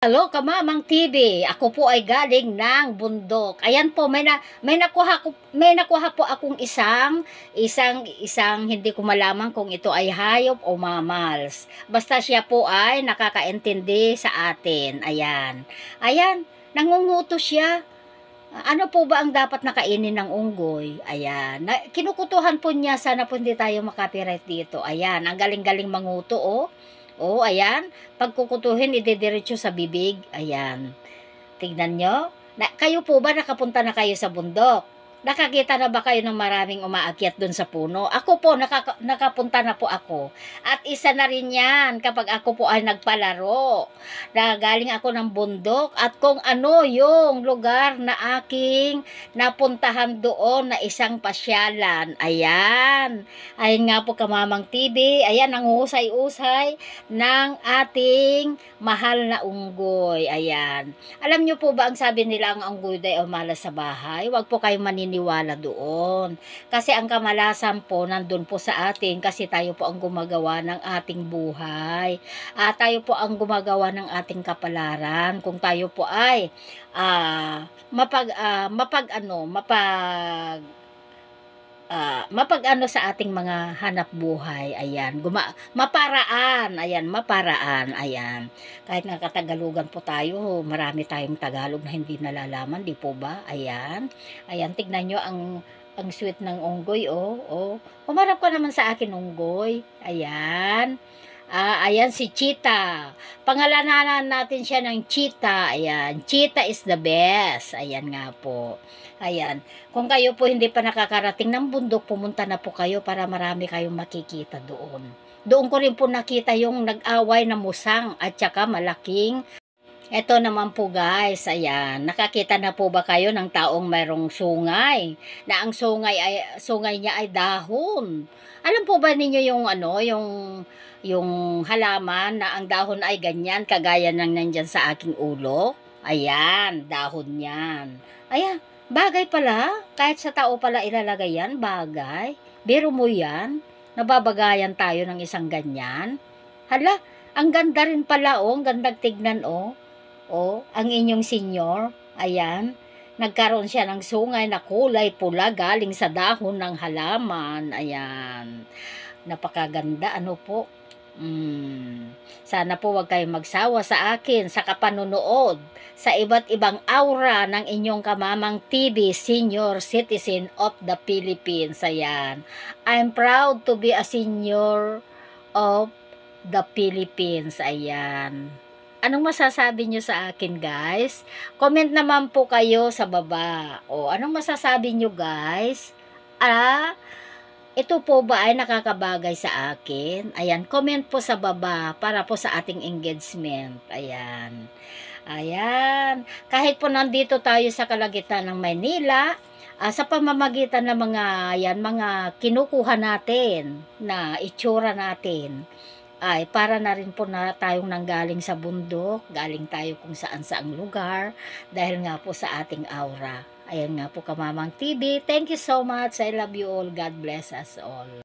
Hello, Kamamang TV. Ako po ay galing ng bundok. Ayan po, may nakuha po akong isang hindi ko malaman kung ito ay hayop o mammals. Basta siya po ay nakakaintindi sa atin. Ayan. Ayan, nangunguto siya. Ano po ba ang dapat nakainin ng unggoy? Ayan. Kinukutuhan po niya, sana po hindi tayo makapiright dito. Ayan, ang galing-galing manguto, oh. Oh, ayan. Pagkukutuhin, idediretso sa bibig. Ayan. Tignan nyo. Kayo po ba nakapunta na kayo sa bundok? Nakakita na ba kayo ng maraming umaakyat dun sa puno? Ako po, nakapunta na po ako. At isa na rin yan kapag ako po ay nagpalaro. Galing ako ng bundok at kung ano yung lugar na aking napuntahan doon na isang pasyalan. Ayan. Ayun nga po, Kamamang TV. Ayan, ang usay-usay ng ating mahal na unggoy. Ayan. Alam nyo po ba ang sabi nila ang unggoy ay malas sa bahay? Huwag po kayong maniniwala doon. Kasi ang kamalasan po nandun po sa atin kasi tayo po ang gumagawa ng ating buhay. Tayo po ang gumagawa ng ating kapalaran. Kung tayo po ay mapag-ano sa ating mga hanap buhay, ayan, maparaan, ayan, kahit nga katagalugan po tayo, marami tayong Tagalog na hindi nalalaman, di po ba, ayan, tignan nyo ang sweet ng unggoy, umarap ka naman sa akin, unggoy, ayan, ayan si Cheetah. Pangalanan natin siya ng Cheetah. Ayan. Cheetah is the best. Ayan nga po. Ayan. Kung kayo po hindi pa nakakarating ng bundok, pumunta na po kayo para marami kayong makikita doon. Doon ko rin po nakita yung nag-away na musang at saka malaking. Ito naman po guys, ayan, nakakita na po ba kayo ng taong mayroong sungay? Na ang sungay niya ay dahon. Alam po ba ninyo yung halaman na ang dahon ay ganyan, kagaya ng nandyan sa aking ulo? Ayan, dahon yan. Ayan, bagay pala, kahit sa tao pala ilalagay yan, bagay. Biro mo yan, nababagayan tayo ng isang ganyan. Hala, ang ganda rin pala, ang gandang tignan, ang inyong senyor, ayan, nagkaroon siya ng sungay na kulay pula galing sa dahon ng halaman, ayan, napakaganda, ano po, sana po wag kayong magsawa sa akin sa kapanunood sa iba't ibang aura ng inyong Kamamang TV Senior Citizen of the Philippines, ayan, I'm proud to be a senior of the Philippines, ayan. Anong masasabi nyo sa akin, guys? Comment naman po kayo sa baba. Anong masasabi nyo, guys? Ito po ba ay nakakabagay sa akin? Ayan, comment po sa baba para po sa ating engagement. Ayan. Ayan. Kahit po nandito tayo sa kalagitnaan ng Maynila, sa pamamagitan ng mga kinukuha natin na itsura natin, ay para na rin po na tayong nanggaling sa bundok, galing tayo kung saan-saang lugar, dahil nga po sa ating aura. Ayan nga po, Kamamang TV. Thank you so much. I love you all. God bless us all.